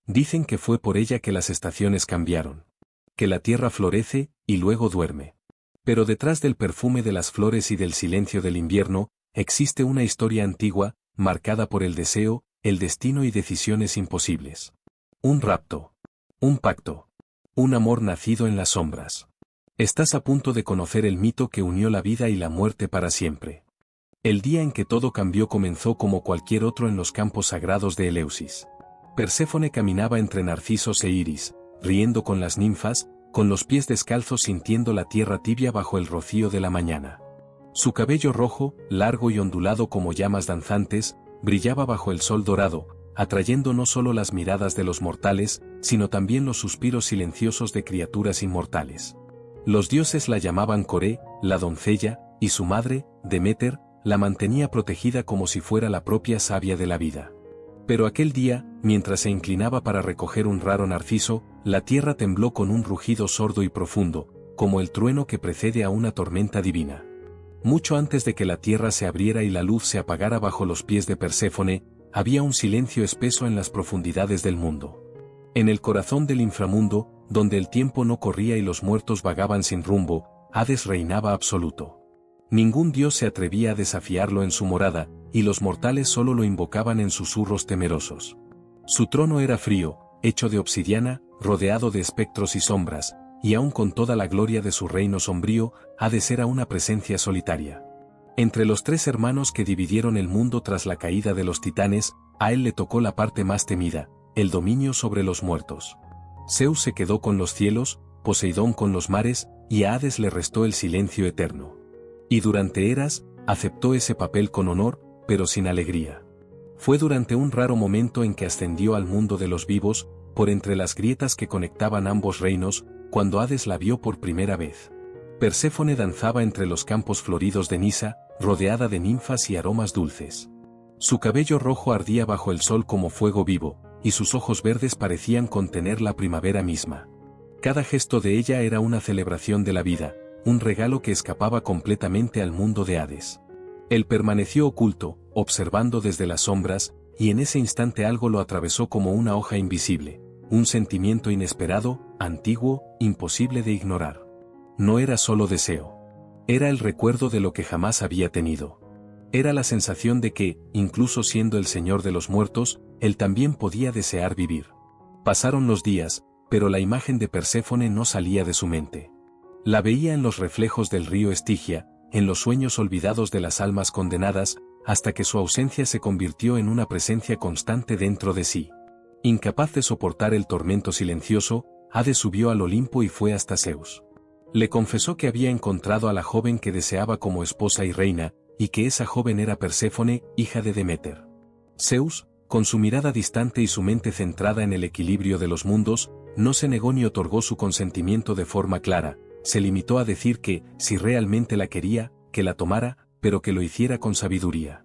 Dicen que fue por ella que las estaciones cambiaron. Que la tierra florece y luego duerme. Pero detrás del perfume de las flores y del silencio del invierno, existe una historia antigua, marcada por el deseo, el destino y decisiones imposibles. Un rapto. Un pacto. Un amor nacido en las sombras. Estás a punto de conocer el mito que unió la vida y la muerte para siempre. El día en que todo cambió comenzó como cualquier otro en los campos sagrados de Eleusis. Perséfone caminaba entre narcisos e iris, riendo con las ninfas, con los pies descalzos sintiendo la tierra tibia bajo el rocío de la mañana. Su cabello rojo, largo y ondulado como llamas danzantes, brillaba bajo el sol dorado, atrayendo no solo las miradas de los mortales, sino también los suspiros silenciosos de criaturas inmortales. Los dioses la llamaban Coré, la doncella, y su madre, Deméter, la mantenía protegida como si fuera la propia savia de la vida. Pero aquel día, mientras se inclinaba para recoger un raro narciso, la tierra tembló con un rugido sordo y profundo, como el trueno que precede a una tormenta divina. Mucho antes de que la tierra se abriera y la luz se apagara bajo los pies de Perséfone, había un silencio espeso en las profundidades del mundo. En el corazón del inframundo, donde el tiempo no corría y los muertos vagaban sin rumbo, Hades reinaba absoluto. Ningún dios se atrevía a desafiarlo en su morada, y los mortales solo lo invocaban en susurros temerosos. Su trono era frío, hecho de obsidiana, rodeado de espectros y sombras, y aun con toda la gloria de su reino sombrío, Hades era una presencia solitaria. Entre los tres hermanos que dividieron el mundo tras la caída de los titanes, a él le tocó la parte más temida, el dominio sobre los muertos. Zeus se quedó con los cielos, Poseidón con los mares, y a Hades le restó el silencio eterno. Y durante eras, aceptó ese papel con honor, pero sin alegría. Fue durante un raro momento en que ascendió al mundo de los vivos, por entre las grietas que conectaban ambos reinos, cuando Hades la vio por primera vez. Perséfone danzaba entre los campos floridos de Nisa, rodeada de ninfas y aromas dulces. Su cabello rojo ardía bajo el sol como fuego vivo, y sus ojos verdes parecían contener la primavera misma. Cada gesto de ella era una celebración de la vida, un regalo que escapaba completamente al mundo de Hades. Él permaneció oculto, observando desde las sombras, y en ese instante algo lo atravesó como una hoja invisible, un sentimiento inesperado, antiguo, imposible de ignorar. No era solo deseo. Era el recuerdo de lo que jamás había tenido. Era la sensación de que, incluso siendo el señor de los muertos, él también podía desear vivir. Pasaron los días, pero la imagen de Perséfone no salía de su mente. La veía en los reflejos del río Estigia, en los sueños olvidados de las almas condenadas, hasta que su ausencia se convirtió en una presencia constante dentro de sí. Incapaz de soportar el tormento silencioso, Hades subió al Olimpo y fue hasta Zeus. Le confesó que había encontrado a la joven que deseaba como esposa y reina, y que esa joven era Perséfone, hija de Deméter. Zeus, con su mirada distante y su mente centrada en el equilibrio de los mundos, no se negó ni otorgó su consentimiento de forma clara. Se limitó a decir que, si realmente la quería, que la tomara, pero que lo hiciera con sabiduría.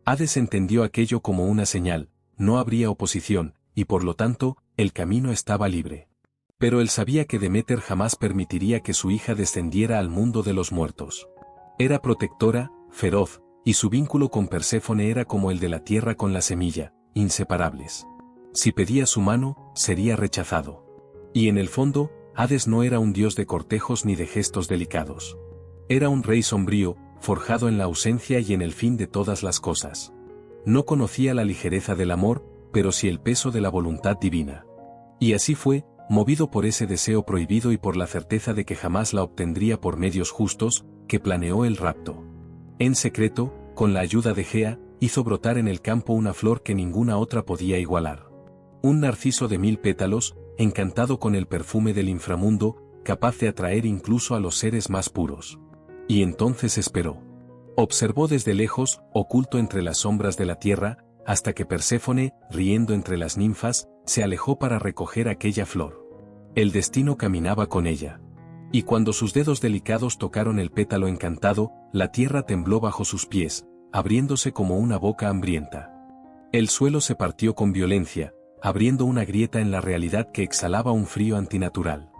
Hades entendió aquello como una señal, no habría oposición, y por lo tanto, el camino estaba libre. Pero él sabía que Deméter jamás permitiría que su hija descendiera al mundo de los muertos. Era protectora, feroz, y su vínculo con Perséfone era como el de la tierra con la semilla, inseparables. Si pedía su mano, sería rechazado. Y en el fondo, Hades no era un dios de cortejos ni de gestos delicados. Era un rey sombrío, forjado en la ausencia y en el fin de todas las cosas. No conocía la ligereza del amor, pero sí el peso de la voluntad divina. Y así fue, movido por ese deseo prohibido y por la certeza de que jamás la obtendría por medios justos, que planeó el rapto. En secreto, con la ayuda de Gea, hizo brotar en el campo una flor que ninguna otra podía igualar. Un narciso de 1000 pétalos, encantado con el perfume del inframundo, capaz de atraer incluso a los seres más puros. Y entonces esperó. Observó desde lejos, oculto entre las sombras de la tierra, hasta que Perséfone, riendo entre las ninfas, se alejó para recoger aquella flor. El destino caminaba con ella. Y cuando sus dedos delicados tocaron el pétalo encantado, la tierra tembló bajo sus pies, abriéndose como una boca hambrienta. El suelo se partió con violencia, abriendo una grieta en la realidad que exhalaba un frío antinatural.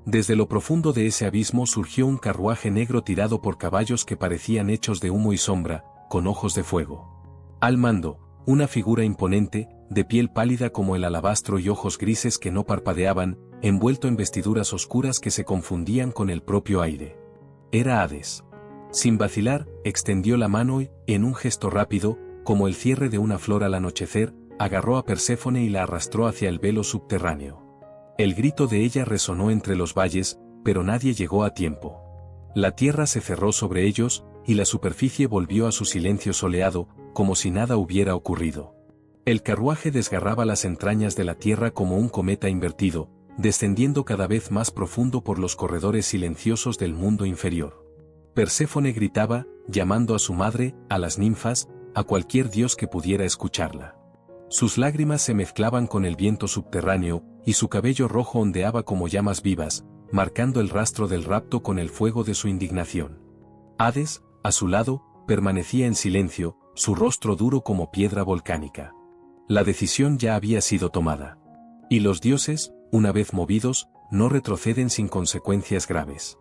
Desde lo profundo de ese abismo surgió un carruaje negro tirado por caballos que parecían hechos de humo y sombra, con ojos de fuego. Al mando, una figura imponente, de piel pálida como el alabastro y ojos grises que no parpadeaban, envuelto en vestiduras oscuras que se confundían con el propio aire. Era Hades. Sin vacilar, extendió la mano y, en un gesto rápido, como el cierre de una flor al anochecer, agarró a Perséfone y la arrastró hacia el velo subterráneo. El grito de ella resonó entre los valles, pero nadie llegó a tiempo. La tierra se cerró sobre ellos, y la superficie volvió a su silencio soleado, como si nada hubiera ocurrido. El carruaje desgarraba las entrañas de la tierra como un cometa invertido, descendiendo cada vez más profundo por los corredores silenciosos del mundo inferior. Perséfone gritaba, llamando a su madre, a las ninfas, a cualquier dios que pudiera escucharla. Sus lágrimas se mezclaban con el viento subterráneo, y su cabello rojo ondeaba como llamas vivas, marcando el rastro del rapto con el fuego de su indignación. Hades, a su lado, permanecía en silencio, su rostro duro como piedra volcánica. La decisión ya había sido tomada. Y los dioses, una vez movidos, no retroceden sin consecuencias graves.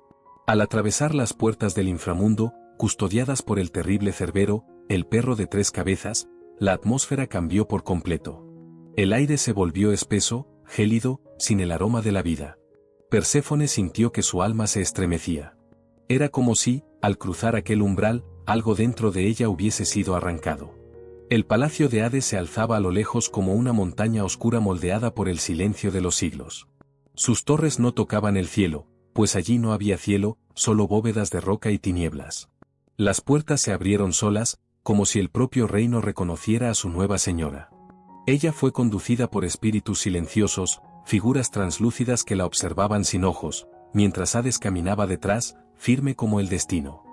Al atravesar las puertas del inframundo, custodiadas por el terrible Cerbero, el perro de tres cabezas, la atmósfera cambió por completo. El aire se volvió espeso, gélido, sin el aroma de la vida. Perséfone sintió que su alma se estremecía. Era como si, al cruzar aquel umbral, algo dentro de ella hubiese sido arrancado. El palacio de Hades se alzaba a lo lejos como una montaña oscura moldeada por el silencio de los siglos. Sus torres no tocaban el cielo, pues allí no había cielo, solo bóvedas de roca y tinieblas. Las puertas se abrieron solas, como si el propio reino reconociera a su nueva señora. Ella fue conducida por espíritus silenciosos, figuras translúcidas que la observaban sin ojos, mientras Hades caminaba detrás, firme como el destino.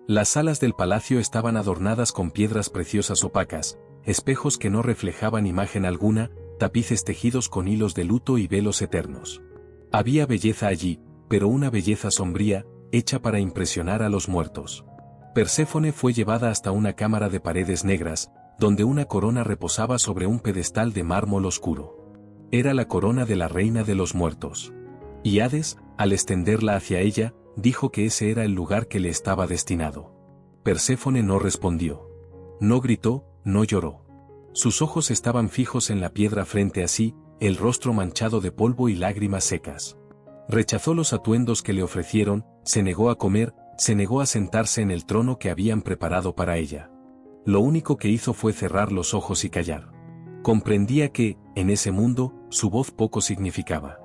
Las salas del palacio estaban adornadas con piedras preciosas opacas, espejos que no reflejaban imagen alguna, tapices tejidos con hilos de luto y velos eternos. Había belleza allí, pero una belleza sombría, hecha para impresionar a los muertos. Perséfone fue llevada hasta una cámara de paredes negras, donde una corona reposaba sobre un pedestal de mármol oscuro. Era la corona de la reina de los muertos. Y Hades, al extenderla hacia ella, dijo que ese era el lugar que le estaba destinado. Perséfone no respondió. No gritó, no lloró. Sus ojos estaban fijos en la piedra frente a sí, el rostro manchado de polvo y lágrimas secas. Rechazó los atuendos que le ofrecieron, se negó a comer, se negó a sentarse en el trono que habían preparado para ella. Lo único que hizo fue cerrar los ojos y callar. Comprendía que, en ese mundo, su voz poco significaba.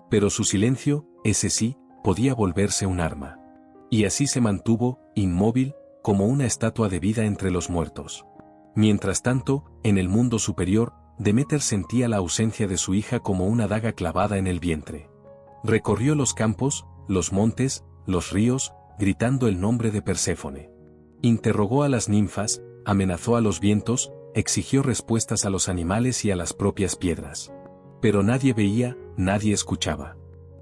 Pero su silencio, ese sí, podía volverse un arma. Y así se mantuvo, inmóvil, como una estatua de vida entre los muertos. Mientras tanto, en el mundo superior, Deméter sentía la ausencia de su hija como una daga clavada en el vientre. Recorrió los campos, los montes, los ríos, gritando el nombre de Perséfone. Interrogó a las ninfas, amenazó a los vientos, exigió respuestas a los animales y a las propias piedras. Pero nadie veía, nadie escuchaba.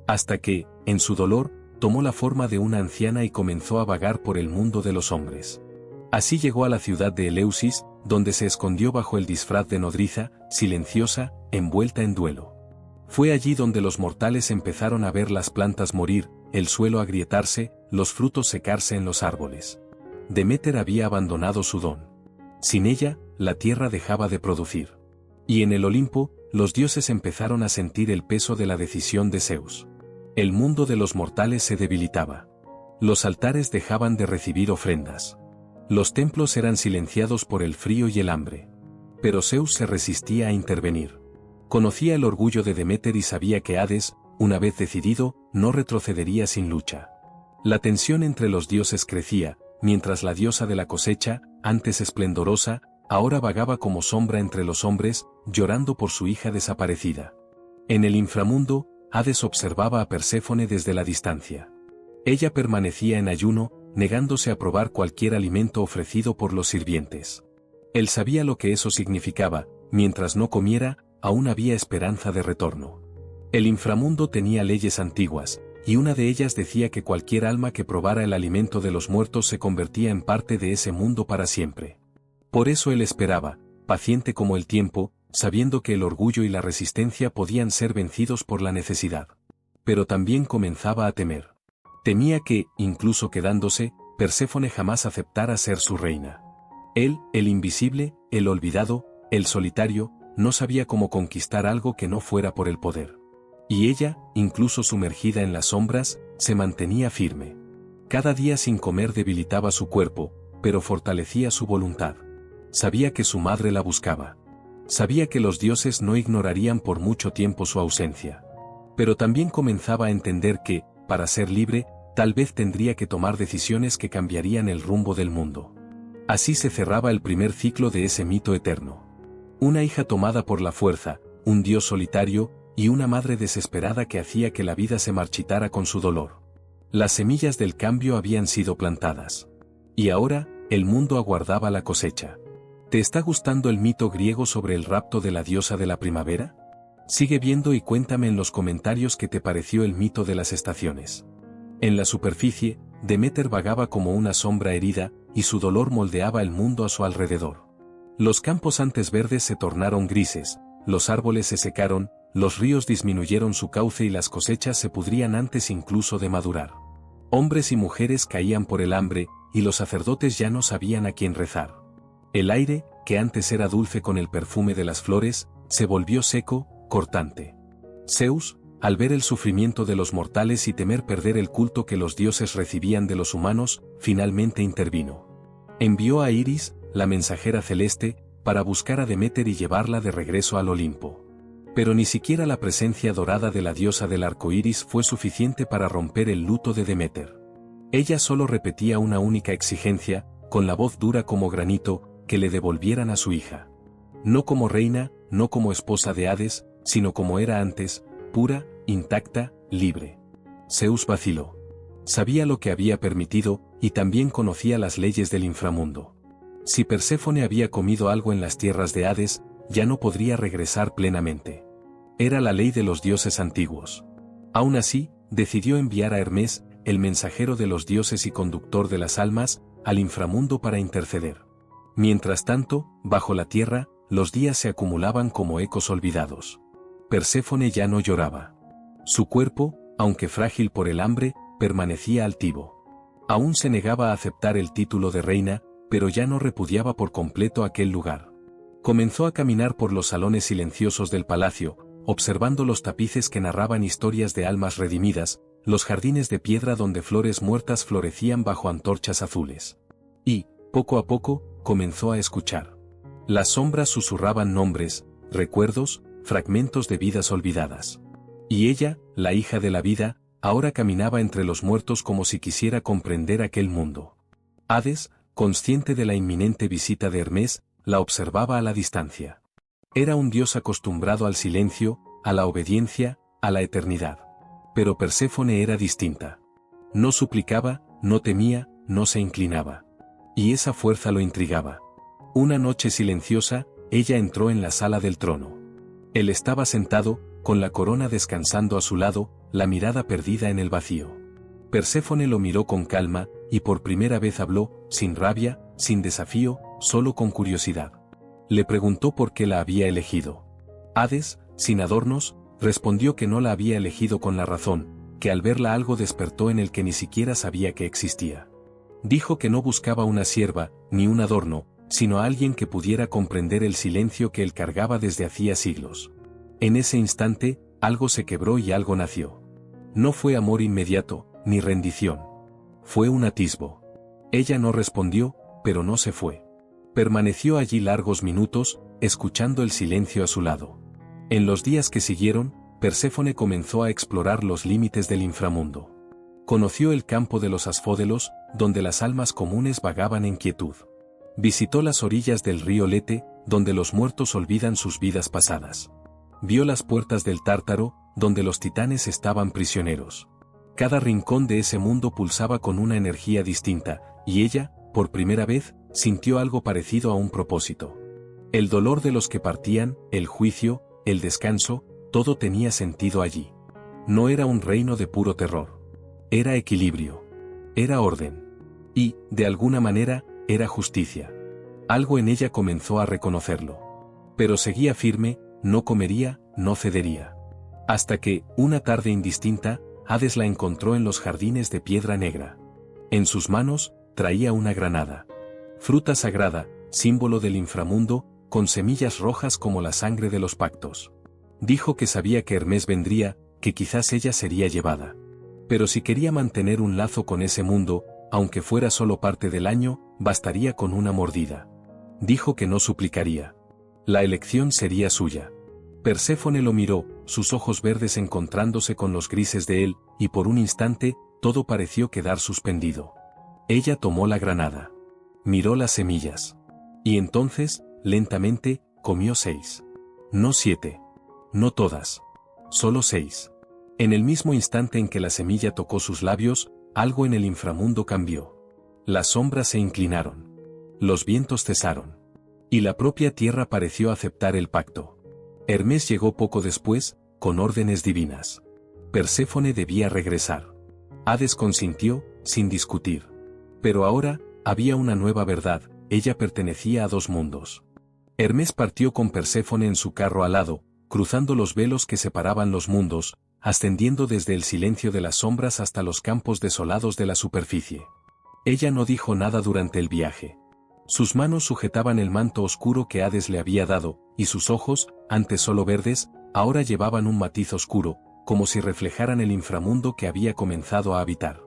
Hasta que, en su dolor, tomó la forma de una anciana y comenzó a vagar por el mundo de los hombres. Así llegó a la ciudad de Eleusis, donde se escondió bajo el disfraz de nodriza, silenciosa, envuelta en duelo. Fue allí donde los mortales empezaron a ver las plantas morir, el suelo agrietarse, los frutos secarse en los árboles. Deméter había abandonado su don. Sin ella, la tierra dejaba de producir. Y en el Olimpo, los dioses empezaron a sentir el peso de la decisión de Zeus. El mundo de los mortales se debilitaba. Los altares dejaban de recibir ofrendas. Los templos eran silenciados por el frío y el hambre. Pero Zeus se resistía a intervenir. Conocía el orgullo de Deméter y sabía que Hades, una vez decidido, no retrocedería sin lucha. La tensión entre los dioses crecía, mientras la diosa de la cosecha, antes esplendorosa, ahora vagaba como sombra entre los hombres, llorando por su hija desaparecida. En el inframundo, Hades observaba a Perséfone desde la distancia. Ella permanecía en ayuno, negándose a probar cualquier alimento ofrecido por los sirvientes. Él sabía lo que eso significaba, mientras no comiera, aún había esperanza de retorno. El inframundo tenía leyes antiguas, y una de ellas decía que cualquier alma que probara el alimento de los muertos se convertía en parte de ese mundo para siempre. Por eso él esperaba, paciente como el tiempo, sabiendo que el orgullo y la resistencia podían ser vencidos por la necesidad. Pero también comenzaba a temer. Temía que, incluso quedándose, Perséfone jamás aceptara ser su reina. Él, el invisible, el olvidado, el solitario, no sabía cómo conquistar algo que no fuera por el poder. Y ella, incluso sumergida en las sombras, se mantenía firme. Cada día sin comer debilitaba su cuerpo, pero fortalecía su voluntad. Sabía que su madre la buscaba. Sabía que los dioses no ignorarían por mucho tiempo su ausencia. Pero también comenzaba a entender que, para ser libre, tal vez tendría que tomar decisiones que cambiarían el rumbo del mundo. Así se cerraba el primer ciclo de ese mito eterno. Una hija tomada por la fuerza, un dios solitario, y una madre desesperada que hacía que la vida se marchitara con su dolor. Las semillas del cambio habían sido plantadas. Y ahora, el mundo aguardaba la cosecha. ¿Te está gustando el mito griego sobre el rapto de la diosa de la primavera? Sigue viendo y cuéntame en los comentarios qué te pareció el mito de las estaciones. En la superficie, Deméter vagaba como una sombra herida, y su dolor moldeaba el mundo a su alrededor. Los campos antes verdes se tornaron grises, los árboles se secaron, los ríos disminuyeron su cauce y las cosechas se pudrían antes incluso de madurar. Hombres y mujeres caían por el hambre, y los sacerdotes ya no sabían a quién rezar. El aire, que antes era dulce con el perfume de las flores, se volvió seco, cortante. Zeus, al ver el sufrimiento de los mortales y temer perder el culto que los dioses recibían de los humanos, finalmente intervino. Envió a Iris, la mensajera celeste, para buscar a Deméter y llevarla de regreso al Olimpo. Pero ni siquiera la presencia dorada de la diosa del arco iris fue suficiente para romper el luto de Deméter. Ella solo repetía una única exigencia, con la voz dura como granito, que le devolvieran a su hija. No como reina, no como esposa de Hades, sino como era antes, pura, intacta, libre. Zeus vaciló. Sabía lo que había permitido, y también conocía las leyes del inframundo. Si Perséfone había comido algo en las tierras de Hades, ya no podría regresar plenamente. Era la ley de los dioses antiguos. Aún así, decidió enviar a Hermes, el mensajero de los dioses y conductor de las almas, al inframundo para interceder. Mientras tanto, bajo la tierra, los días se acumulaban como ecos olvidados. Perséfone ya no lloraba. Su cuerpo, aunque frágil por el hambre, permanecía altivo. Aún se negaba a aceptar el título de reina, pero ya no repudiaba por completo aquel lugar. Comenzó a caminar por los salones silenciosos del palacio, observando los tapices que narraban historias de almas redimidas, los jardines de piedra donde flores muertas florecían bajo antorchas azules. Y, poco a poco, comenzó a escuchar. Las sombras susurraban nombres, recuerdos, fragmentos de vidas olvidadas. Y ella, la hija de la vida, ahora caminaba entre los muertos como si quisiera comprender aquel mundo. Hades, consciente de la inminente visita de Hermes, la observaba a la distancia. Era un dios acostumbrado al silencio, a la obediencia, a la eternidad. Pero Perséfone era distinta. No suplicaba, no temía, no se inclinaba. Y esa fuerza lo intrigaba. Una noche silenciosa, ella entró en la sala del trono. Él estaba sentado, con la corona descansando a su lado, la mirada perdida en el vacío. Perséfone lo miró con calma, y por primera vez habló, sin rabia, sin desafío, solo con curiosidad. Le preguntó por qué la había elegido. Hades, sin adornos, respondió que no la había elegido con la razón, que al verla algo despertó en el que ni siquiera sabía que existía. Dijo que no buscaba una sierva, ni un adorno, sino a alguien que pudiera comprender el silencio que él cargaba desde hacía siglos. En ese instante, algo se quebró y algo nació. No fue amor inmediato, ni rendición. Fue un atisbo. Ella no respondió, pero no se fue. Permaneció allí largos minutos, escuchando el silencio a su lado. En los días que siguieron, Perséfone comenzó a explorar los límites del inframundo. Conoció el campo de los asfódelos, donde las almas comunes vagaban en quietud. Visitó las orillas del río Lete, donde los muertos olvidan sus vidas pasadas. Vio las puertas del Tártaro, donde los titanes estaban prisioneros. Cada rincón de ese mundo pulsaba con una energía distinta, y ella, por primera vez, sintió algo parecido a un propósito. El dolor de los que partían, el juicio, el descanso, todo tenía sentido allí. No era un reino de puro terror. Era equilibrio. Era orden. Y, de alguna manera, era justicia. Algo en ella comenzó a reconocerlo. Pero seguía firme, no comería, no cedería. Hasta que, una tarde indistinta, Hades la encontró en los jardines de piedra negra. En sus manos, traía una granada. Fruta sagrada, símbolo del inframundo, con semillas rojas como la sangre de los pactos. Dijo que sabía que Hermes vendría, que quizás ella sería llevada. Pero si quería mantener un lazo con ese mundo, aunque fuera solo parte del año, bastaría con una mordida. Dijo que no suplicaría. La elección sería suya. Perséfone lo miró, sus ojos verdes encontrándose con los grises de él, y por un instante, todo pareció quedar suspendido. Ella tomó la granada. Miró las semillas. Y entonces, lentamente, comió 6. No 7. No todas. Solo 6. En el mismo instante en que la semilla tocó sus labios, algo en el inframundo cambió. Las sombras se inclinaron. Los vientos cesaron. Y la propia tierra pareció aceptar el pacto. Hermes llegó poco después, con órdenes divinas. Perséfone debía regresar. Hades consintió, sin discutir. Pero ahora, había una nueva verdad, ella pertenecía a 2 mundos. Hermes partió con Perséfone en su carro alado, cruzando los velos que separaban los mundos, ascendiendo desde el silencio de las sombras hasta los campos desolados de la superficie. Ella no dijo nada durante el viaje. Sus manos sujetaban el manto oscuro que Hades le había dado, y sus ojos, antes solo verdes, ahora llevaban un matiz oscuro, como si reflejaran el inframundo que había comenzado a habitar.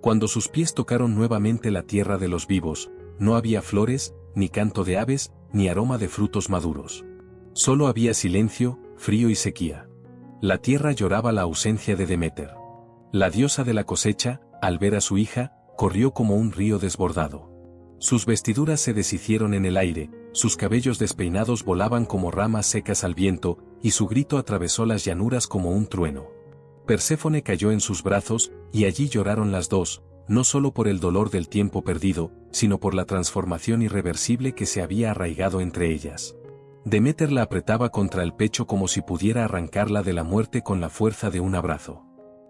Cuando sus pies tocaron nuevamente la tierra de los vivos, no había flores, ni canto de aves, ni aroma de frutos maduros. Solo había silencio, frío y sequía. La tierra lloraba la ausencia de Deméter. La diosa de la cosecha, al ver a su hija, corrió como un río desbordado. Sus vestiduras se deshicieron en el aire, sus cabellos despeinados volaban como ramas secas al viento, y su grito atravesó las llanuras como un trueno. Perséfone cayó en sus brazos, y allí lloraron las 2, no solo por el dolor del tiempo perdido, sino por la transformación irreversible que se había arraigado entre ellas. Deméter la apretaba contra el pecho como si pudiera arrancarla de la muerte con la fuerza de un abrazo.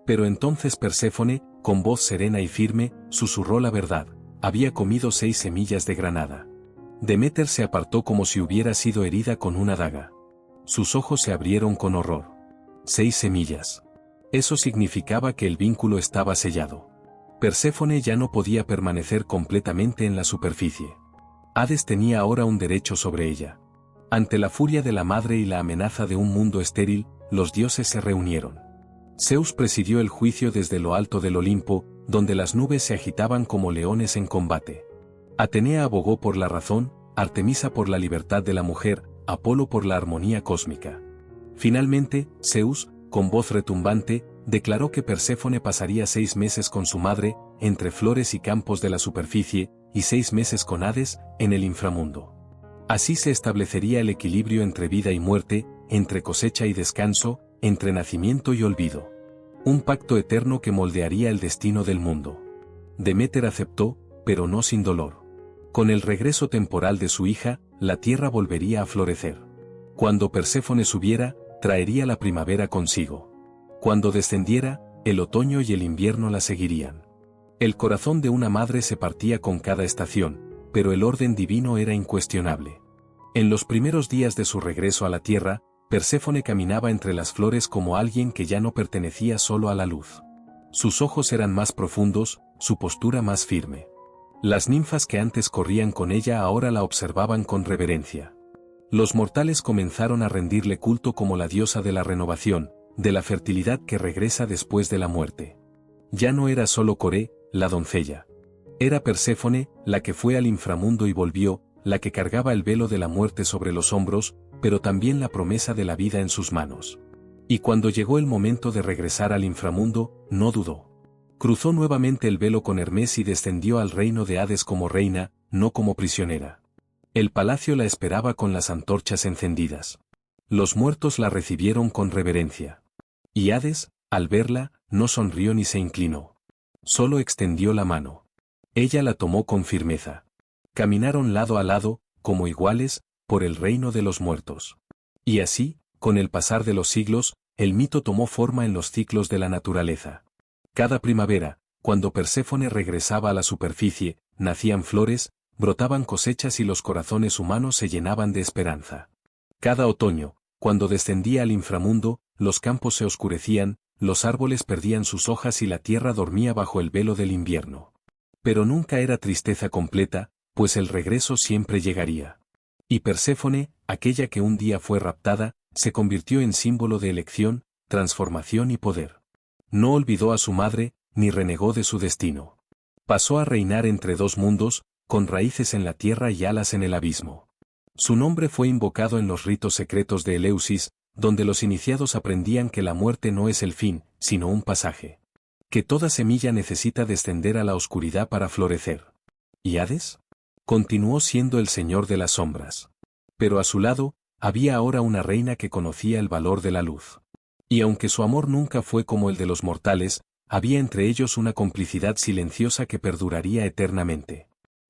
Pero entonces Perséfone, con voz serena y firme, susurró la verdad: había comido 6 semillas de granada. Deméter se apartó como si hubiera sido herida con una daga. Sus ojos se abrieron con horror. 6 semillas. Eso significaba que el vínculo estaba sellado. Perséfone ya no podía permanecer completamente en la superficie. Hades tenía ahora un derecho sobre ella. Ante la furia de la madre y la amenaza de un mundo estéril, los dioses se reunieron. Zeus presidió el juicio desde lo alto del Olimpo, donde las nubes se agitaban como leones en combate. Atenea abogó por la razón, Artemisa por la libertad de la mujer, Apolo por la armonía cósmica. Finalmente, Zeus, con voz retumbante, declaró que Perséfone pasaría 6 meses con su madre, entre flores y campos de la superficie, y 6 meses con Hades, en el inframundo. Así se establecería el equilibrio entre vida y muerte, entre cosecha y descanso, entre nacimiento y olvido. Un pacto eterno que moldearía el destino del mundo. Deméter aceptó, pero no sin dolor. Con el regreso temporal de su hija, la tierra volvería a florecer. Cuando Perséfone subiera, traería la primavera consigo. Cuando descendiera, el otoño y el invierno la seguirían. El corazón de una madre se partía con cada estación, pero el orden divino era incuestionable. En los primeros días de su regreso a la tierra, Perséfone caminaba entre las flores como alguien que ya no pertenecía solo a la luz. Sus ojos eran más profundos, su postura más firme. Las ninfas que antes corrían con ella ahora la observaban con reverencia. Los mortales comenzaron a rendirle culto como la diosa de la renovación, de la fertilidad que regresa después de la muerte. Ya no era solo Coré, la doncella. Era Perséfone, la que fue al inframundo y volvió, la que cargaba el velo de la muerte sobre los hombros, pero también la promesa de la vida en sus manos. Y cuando llegó el momento de regresar al inframundo, no dudó. Cruzó nuevamente el velo con Hermes y descendió al reino de Hades como reina, no como prisionera. El palacio la esperaba con las antorchas encendidas. Los muertos la recibieron con reverencia. Y Hades, al verla, no sonrió ni se inclinó. Solo extendió la mano. Ella la tomó con firmeza. Caminaron lado a lado, como iguales, por el reino de los muertos. Y así, con el pasar de los siglos, el mito tomó forma en los ciclos de la naturaleza. Cada primavera, cuando Perséfone regresaba a la superficie, nacían flores, brotaban cosechas y los corazones humanos se llenaban de esperanza. Cada otoño, cuando descendía al inframundo, los campos se oscurecían, los árboles perdían sus hojas y la tierra dormía bajo el velo del invierno. Pero nunca era tristeza completa, pues el regreso siempre llegaría. Y Perséfone, aquella que un día fue raptada, se convirtió en símbolo de elección, transformación y poder. No olvidó a su madre, ni renegó de su destino. Pasó a reinar entre dos mundos, con raíces en la tierra y alas en el abismo. Su nombre fue invocado en los ritos secretos de Eleusis, donde los iniciados aprendían que la muerte no es el fin, sino un pasaje. Que toda semilla necesita descender a la oscuridad para florecer. ¿Y Hades? Continuó siendo el señor de las sombras. Pero a su lado, había ahora una reina que conocía el valor de la luz. Y aunque su amor nunca fue como el de los mortales, había entre ellos una complicidad silenciosa que perduraría eternamente.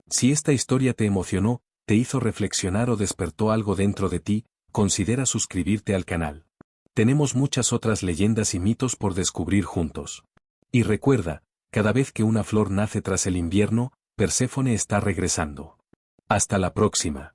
Si esta historia te emocionó, te hizo reflexionar o despertó algo dentro de ti, considera suscribirte al canal. Tenemos muchas otras leyendas y mitos por descubrir juntos. Y recuerda, cada vez que una flor nace tras el invierno, Perséfone está regresando. Hasta la próxima.